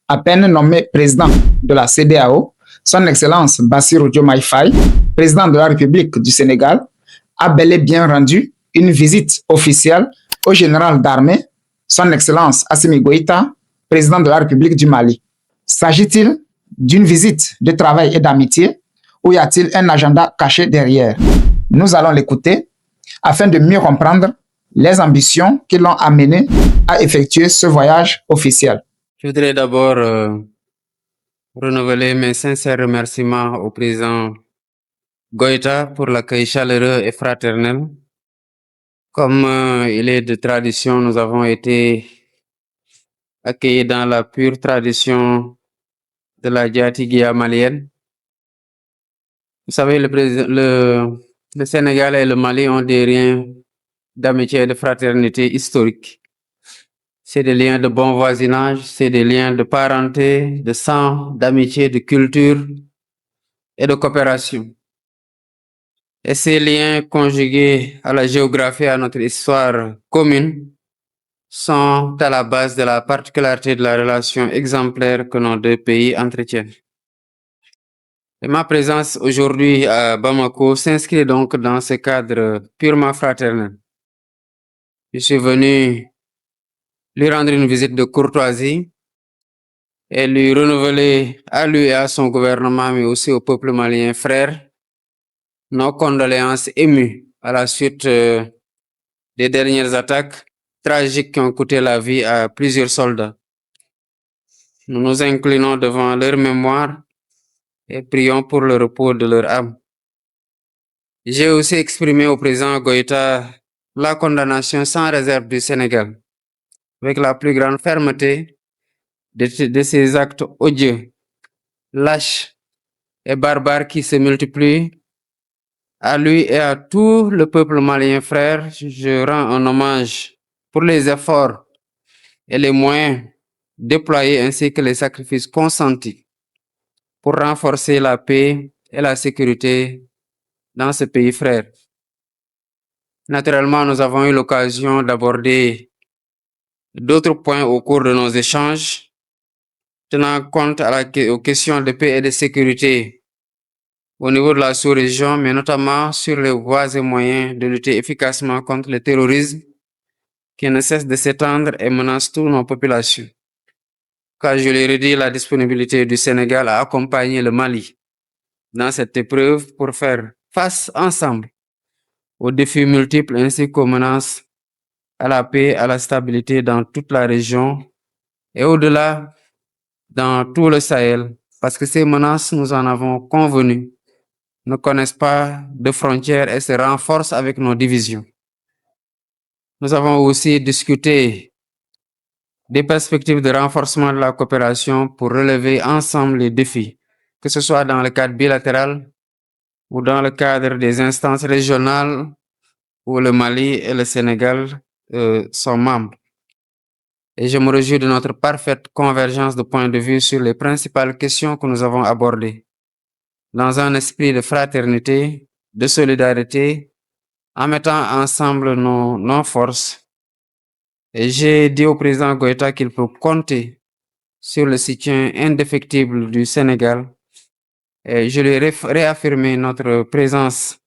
à peine nommé président de la CEDEAO, son Excellence Bassirou Diomaye Faye, président de la République du Sénégal, a bel et bien rendu une visite officielle au général d'armée, son Excellence Assimi Goïta, président de la République du Mali. S'agit-il d'une visite de travail et d'amitié ou y a-t-il un agenda caché derrière? Nous allons l'écouter afin de mieux comprendre les ambitions qui l'ont amené à effectuer ce voyage officiel. Je voudrais d'abord renouveler mes sincères remerciements au président Goïta pour l'accueil chaleureux et fraternel. Comme il est de tradition, nous avons été accueillis dans la pure tradition de la Diatigua malienne. Vous savez, le Sénégal et le Mali ont des liens d'amitié et de fraternité historiques. C'est des liens de bon voisinage, c'est des liens de parenté, de sang, d'amitié, de culture et de coopération. Et ces liens conjugués à la géographie et à notre histoire commune sont à la base de la particularité de la relation exemplaire que nos deux pays entretiennent. Et ma présence aujourd'hui à Bamako s'inscrit donc dans ce cadre purement fraternel. Je suis venu lui rendre une visite de courtoisie et lui renouveler à lui et à son gouvernement, mais aussi au peuple malien frère, nos condoléances émues à la suite des dernières attaques tragiques qui ont coûté la vie à plusieurs soldats. Nous nous inclinons devant leur mémoire et prions pour le repos de leur âme. J'ai aussi exprimé au président Goïta la condamnation sans réserve du Sénégal, avec la plus grande fermeté de ces actes odieux, lâches et barbares qui se multiplient. À lui et à tout le peuple malien frère, je rends un hommage pour les efforts et les moyens déployés ainsi que les sacrifices consentis pour renforcer la paix et la sécurité dans ce pays frère. Naturellement, nous avons eu l'occasion d'aborder d'autres points au cours de nos échanges, tenant compte aux questions de paix et de sécurité au niveau de la sous-région, mais notamment sur les voies et moyens de lutter efficacement contre le terrorisme qui ne cesse de s'étendre et menace toutes nos populations. Car je l'ai redit, la disponibilité du Sénégal à accompagner le Mali dans cette épreuve pour faire face ensemble aux défis multiples ainsi qu'aux menaces à la paix, à la stabilité dans toute la région et au-delà dans tout le Sahel, parce que ces menaces, nous en avons convenu, ne connaissent pas de frontières et se renforcent avec nos divisions. Nous avons aussi discuté des perspectives de renforcement de la coopération pour relever ensemble les défis, que ce soit dans le cadre bilatéral ou dans le cadre des instances régionales où le Mali et le Sénégal sont membres. Et je me réjouis de notre parfaite convergence de points de vue sur les principales questions que nous avons abordées, dans un esprit de fraternité, de solidarité, en mettant ensemble nos forces. Et j'ai dit au président Goïta qu'il peut compter sur le soutien indéfectible du Sénégal. Et je lui ai réaffirmé notre présence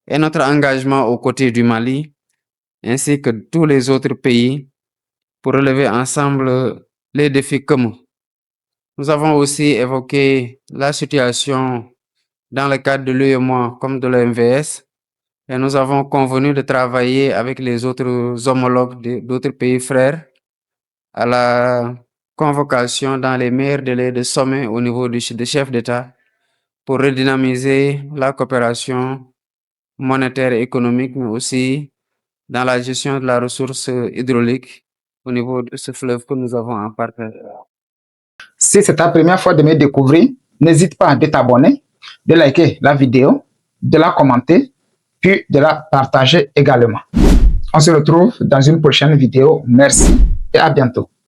et notre engagement aux côtés du Mali, ainsi que tous les autres pays, pour relever ensemble les défis communs. Nous avons aussi évoqué la situation dans le cadre de l'UEMOA comme de l'OMVS, et nous avons convenu de travailler avec les autres homologues d'autres pays frères à la convocation dans les meilleurs délais de sommet au niveau des chefs d'État pour redynamiser la coopération monétaire et économique, mais aussi dans la gestion de la ressource hydraulique au niveau de ce fleuve que nous avons en partage. Si c'est ta première fois de me découvrir, n'hésite pas à t'abonner, de liker la vidéo, de la commenter, puis de la partager également. On se retrouve dans une prochaine vidéo. Merci et à bientôt.